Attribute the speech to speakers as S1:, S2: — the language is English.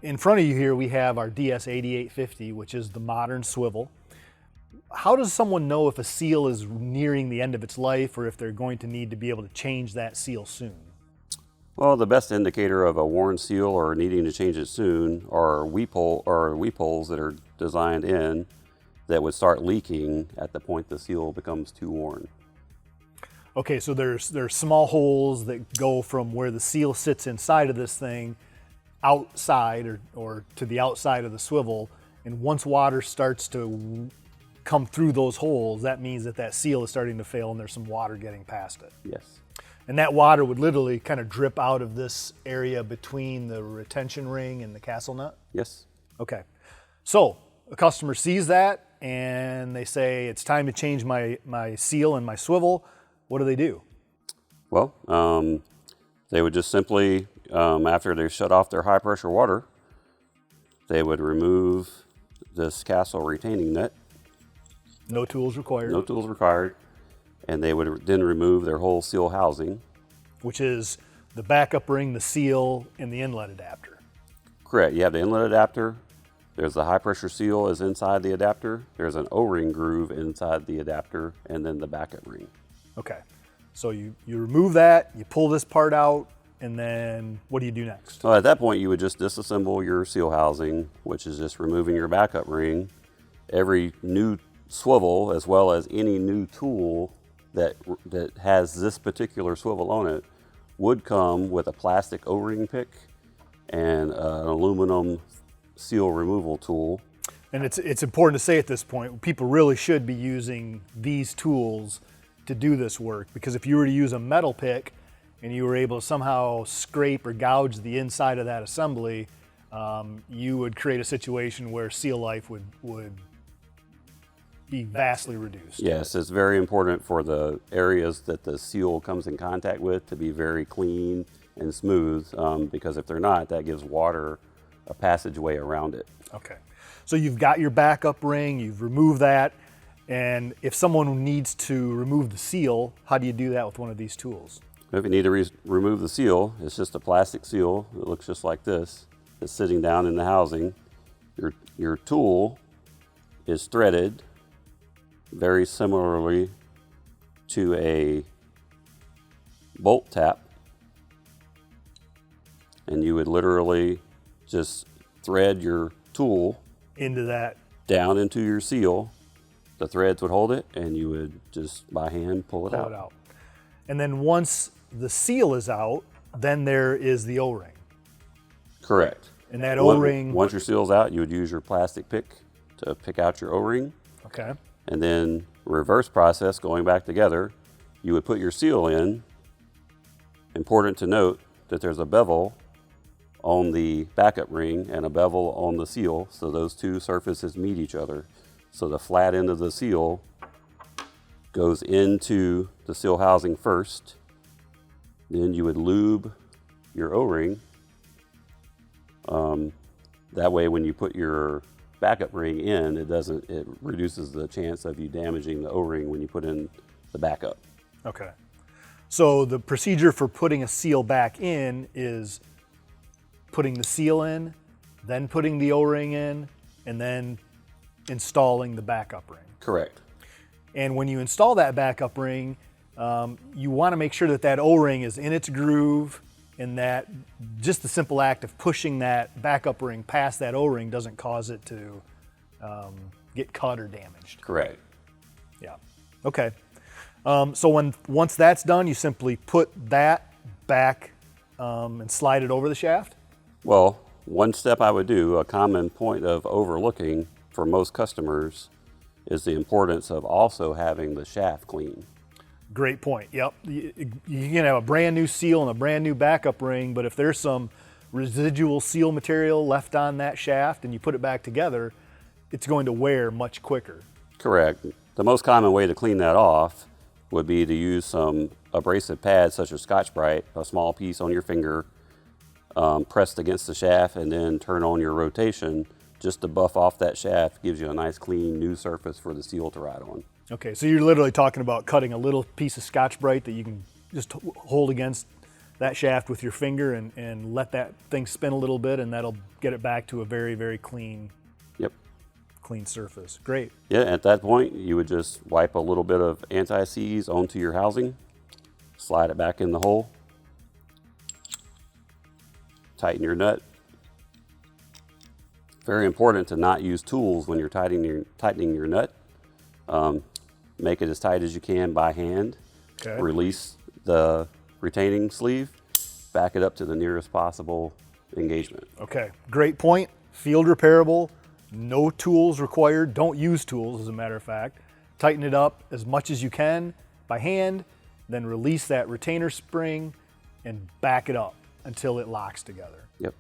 S1: in front of you here we have our DS8850, which is the modern swivel. How does someone know if a seal is nearing the end of its life or if they're going to need to be able to change that seal soon?
S2: Well, the best indicator of a worn seal or needing to change it soon are weep holes that are designed in that would start leaking at the point the seal becomes too worn.
S1: Okay, so there's small holes that go from where the seal sits inside of this thing outside or to the outside of the swivel, and once water starts to come through those holes, that means that seal is starting to fail and there's some water getting past it.
S2: Yes.
S1: And that water would literally kind of drip out of this area between the retention ring and the castle nut?
S2: Yes.
S1: Okay. So a customer sees that and they say, it's time to change my seal and my swivel. What do?
S2: Well, they would just simply, after they shut off their high pressure water, they would remove this castle retaining nut.
S1: No tools required.
S2: No tools required. And they would then remove their whole seal housing.
S1: Which is the backup ring, the seal, and the inlet adapter.
S2: Correct. You have the inlet adapter. There's the high pressure seal is inside the adapter. There's an O-ring groove inside the adapter, and then the backup ring.
S1: Okay. So you remove that, you pull this part out, and then what do you do next?
S2: Well, at that point, you would just disassemble your seal housing, which is just removing your backup ring. Every new swivel, as well as any new tool that has this particular swivel on it, would come with a plastic O-ring pick and an aluminum seal removal tool.
S1: And it's important to say at this point, people really should be using these tools to do this work, because if you were to use a metal pick and you were able to somehow scrape or gouge the inside of that assembly, you would create a situation where seal life would be vastly reduced.
S2: Yes, it's very important for the areas that the seal comes in contact with to be very clean and smooth, because if they're not, that gives water a passageway around it.
S1: Okay, so you've got your backup ring, you've removed that, and if someone needs to remove the seal, how do you do that with one of these tools?
S2: If you need to remove the seal, it's just a plastic seal. It looks just like this. It's sitting down in the housing. Your tool is threaded very similarly to a bolt tap, and you would literally just thread your tool
S1: into that,
S2: down into your seal. The threads would hold it, and you would just by hand pull it out.
S1: And then once the seal is out, then there is the O-ring.
S2: Correct.
S1: And that O-ring,
S2: once your seal's out, you would use your plastic pick to pick out your O-ring.
S1: okay,
S2: And then reverse process, going back together, you would put your seal in. Important to note that there's a bevel on the backup ring and a bevel on the seal, so those two surfaces meet each other. So the flat end of the seal goes into the seal housing first. Then you would lube your O-ring. That way when you put your backup ring in, it reduces the chance of you damaging the O-ring when you put in the backup.
S1: okay. So the procedure for putting a seal back in is putting the seal in, then putting the O-ring in, and then installing the backup ring.
S2: Correct.
S1: And when you install that backup ring, you want to make sure that O-ring is in its groove, and that just the simple act of pushing that backup ring past that O-ring doesn't cause it to get cut or damaged.
S2: Correct.
S1: Yeah. Okay. So once that's done, you simply put that back and slide it over the shaft?
S2: Well, one step I would do, a common point of overlooking for most customers, is the importance of also having the shaft clean.
S1: Great point. Yep. You can have a brand new seal and a brand new backup ring, but if there's some residual seal material left on that shaft and you put it back together, it's going to wear much quicker.
S2: Correct. The most common way to clean that off would be to use some abrasive pads such as Scotch-Brite, a small piece on your finger, pressed against the shaft, and then turn on your rotation just to buff off that shaft. Gives you a nice clean new surface for the seal to ride on.
S1: Okay, so you're literally talking about cutting a little piece of Scotch-Brite that you can just hold against that shaft with your finger and let that thing spin a little bit, and that'll get it back to a very, very clean
S2: Yep.
S1: surface. Great.
S2: Yeah, at that point, you would just wipe a little bit of anti-seize onto your housing, slide it back in the hole, tighten your nut. Very important to not use tools when you're tightening your nut. Make it as tight as you can by hand.
S1: Okay.
S2: Release the retaining sleeve, back it up to the nearest possible engagement.
S1: Okay, great point. Field repairable, no tools required. Don't use tools, as a matter of fact. Tighten it up as much as you can by hand, then release that retainer spring and back it up until it locks together.
S2: Yep.